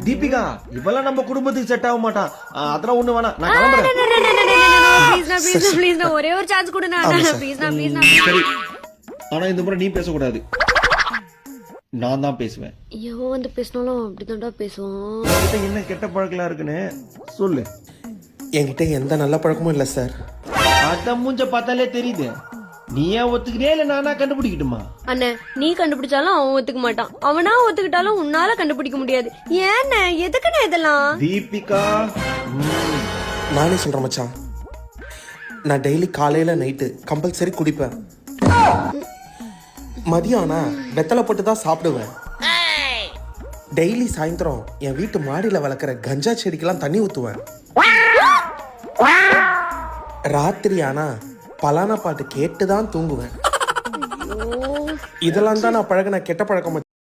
தீபிகா இவெல்லாம் நம்ம குடும்பத்துக்கு செட் ஆக மாட்டான். அதெல்லாம் ஒண்ணு வேணாம், நான் கிளம்புறேன். ப்ளீஸ் ஒரே ஒரு சான்ஸ் கொடுங்க. ப்ளீஸ் சரி, ஆனா இந்த முறை நீ பேசக்கூடாது, நான் தான் பேசுவேன். எவன் வந்து பேசினாலும் அப்படிதான்டா பேசுவான். உன்கிட்ட என்ன கெட்ட பழக்கலாம் இருக்குன்னு சொல்லு. என்கிட்ட எந்த நல்ல பழக்கமும் இல்லை சார். அத மூஞ்ச பார்த்தாலே தெரியுது. நீ ஏன் ஒத்துக்கிறியா இல்ல நானா கண்டுபிடிக்கட்டுமா? அண்ணே, நீ கண்டுபிடிச்சாலும் அவன் ஒத்துக்க மாட்டான். அவனா ஒத்துக்கிட்டாலும் உன்னால கண்டுபிடிக்க முடியாது. ஏன்னு எதுக்குன்னு இதெல்லாம்? தீபிகா நானே சொல்றேன் மச்சான், நான் டெய்லி காலையில நைட்டு கம்பல்சரி குடிப்பேன். மதியம் ஆனா வெத்தலை போட்டு தான் சாப்பிடுவேன். டெய்லி சாயந்தரம் என் வீட்டு மாடியில வளர்க்குற கஞ்சா செடிக்கெல்லாம் தண்ணி ஊத்துவேன். ராத்திரி ஆனா பலானா பாட்டு கேட்டுதான் தூங்குவேன். இதெல்லாம் தான் நான் பழகின கெட்ட பழக்கம்.